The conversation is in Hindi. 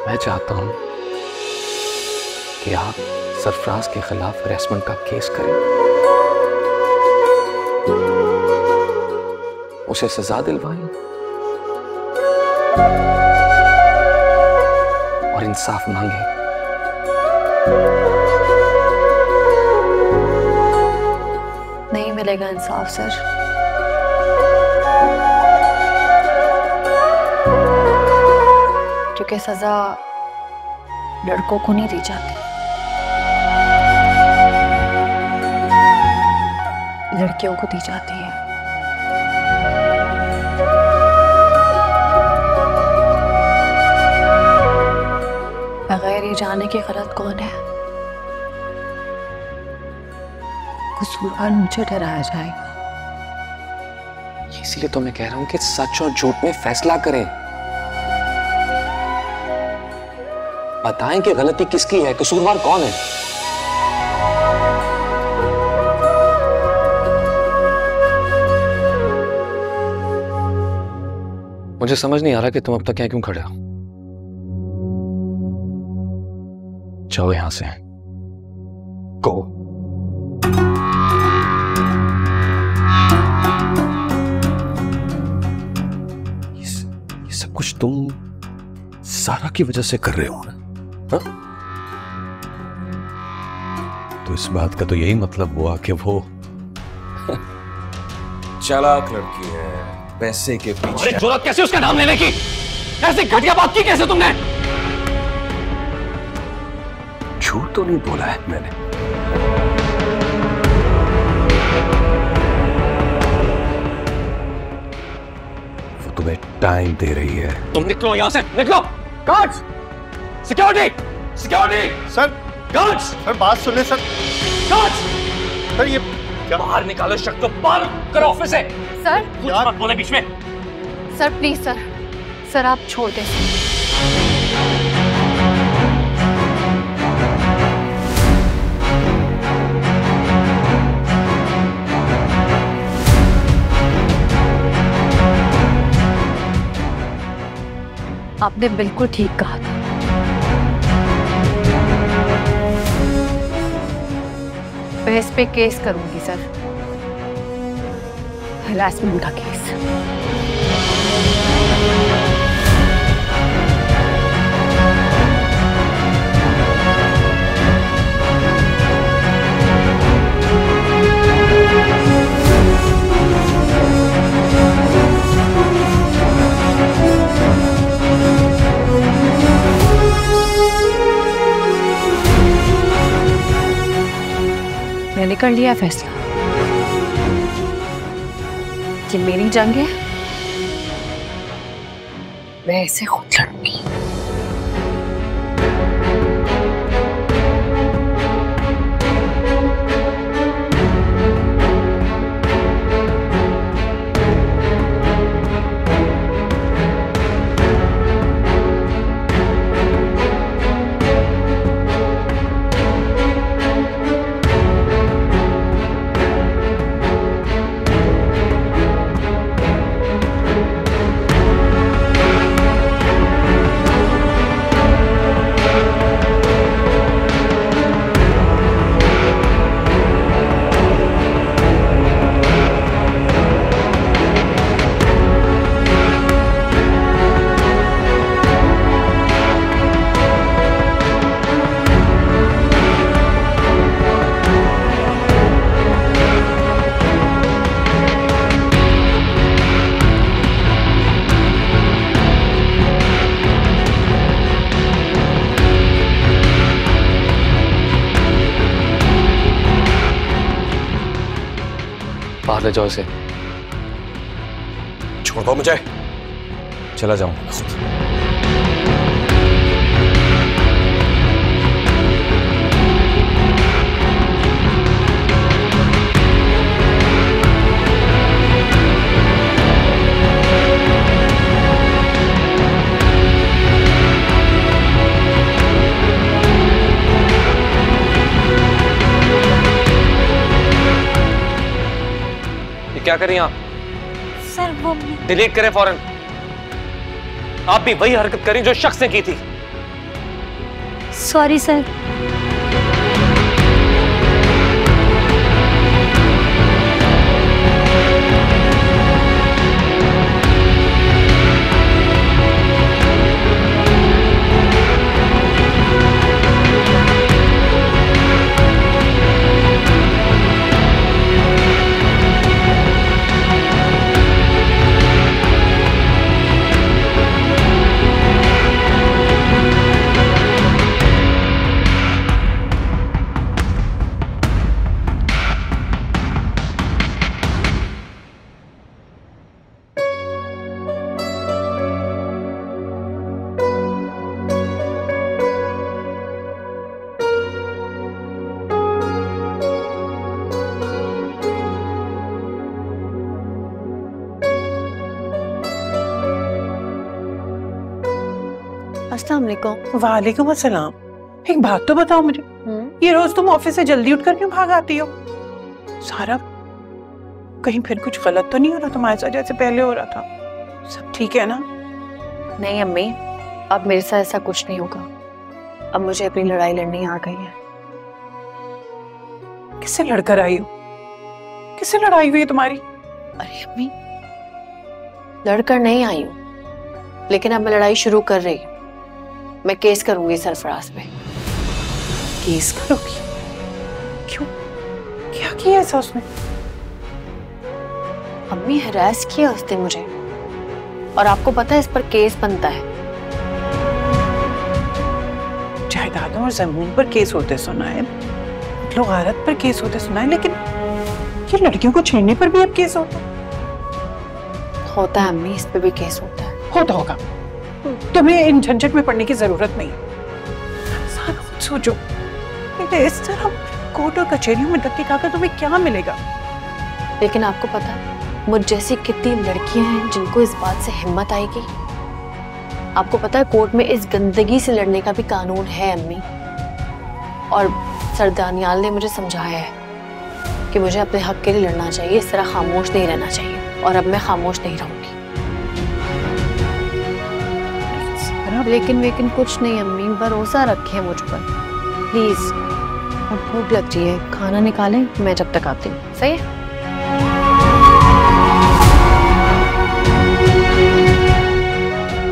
मैं चाहता हूं कि आप सरफराज के खिलाफ हैरेसमेंट का केस करें, उसे सजा दिलवाएं और इंसाफ मांगे। नहीं मिलेगा इंसाफ सर। क्योंकि सजा लड़कों को नहीं दी जाती, लड़कियों को दी जाती है। बगैर ये जाने के गलत कौन है, कसूरवार मुझे ठहराया जाएगा। इसीलिए तो मैं कह रहा हूं कि सच और झूठ में फैसला करें। बताएं कि गलती किसकी है, कसूरवार कौन है। मुझे समझ नहीं आ रहा कि तुम अब तक यहाँ क्यों खड़े हो। जाओ यहां से, गो। ये सब कुछ तुम सारा की वजह से कर रहे हो ना? हा? तो इस बात का तो यही मतलब हुआ कि वो चालाक लड़की है, पैसे के पीछे। अरे जुर्रत कैसे उसका नाम लेने की? ऐसे घटिया बात की कैसे तुमने? झूठ तो नहीं बोला है मैंने। वो तुम्हें टाइम दे रही है। तुम निकलो यहां से, निकलो। Guards, security, security. Sir, guards, sir बात सुने सर। गार्ड्स, सर ये बाहर निकालो शख्स को, बाहर करो ऑफिस से। सर कुछ मत बोले बीच में। सर प्लीज सर, सर आप छोड़ दें। आपने बिल्कुल ठीक कहा था। मैं इस पे केस करूंगी सर, हैरेसमेंट का केस। मैंने कर लिया फैसला कि मेरी जंग है, मैं इसे खुद लड़ूंगी। बाहर ले जाओ इसे। छोड़ दो मुझे, चला जाऊंगा खुद। क्या कर रही हैं आप? सर वो डिलीट करें फौरन। आप भी वही हरकत करें जो शख्स ने की थी। Sorry sir. अस्सलाम वालेकुम। वालेकुम अस्सलाम। एक बात तो बताओ मुझे, ये रोज तुम ऑफिस से जल्दी उठकर क्यों भाग आती हो? सारा कहीं फिर कुछ गलत तो नहीं हो रहा तुम्हारे साथ जैसे पहले हो रहा था? सब ठीक है ना? नहीं अम्मी, अब मेरे साथ ऐसा कुछ नहीं होगा। अब मुझे अपनी लड़ाई लड़नी आ गई है। किससे लड़कर आई हो? किससे लड़ाई हुई है तुम्हारी? अरे अम्मी, लड़कर नहीं आई हूँ, लेकिन अब मैं लड़ाई शुरू कर रही हूँ। मैं केस करूंगी सरफराज पे। केस करोगी? क्यों? क्या किया ऐसा उसने? अम्मी, हरास किया उसने मुझे, और आपको पता है इस पर केस बनता है। जायदादों और जमीन पर केस होते सुना है, लोगारत पर केस होते सुना है, लेकिन ये लड़कियों को छेड़ने पर भी अब केस होता है? अम्मी, इस पे भी केस होता है। होता होगा। तुम्हें इन झंझट में पड़ने की जरूरत नहीं। सोचो, इस तरह कोर्ट और कचहरियों में धक्के खाकर तुम्हें क्या मिलेगा? लेकिन आपको पता है मुझ जैसी कितनी लड़कियां हैं जिनको इस बात से हिम्मत आएगी? आपको पता है कोर्ट में इस गंदगी से लड़ने का भी कानून है अम्मी, और सर दानियाल ने मुझे समझाया है कि मुझे अपने हक के लिए लड़ना चाहिए, इस तरह खामोश नहीं रहना चाहिए, और अब मैं खामोश नहीं रहूंगी। लेकिन कुछ नहीं अम्मी, भरोसा रखें मुझ पर प्लीज। अब भूख लग रही है, खाना निकालें, मैं जब तक आती हूँ। सही है?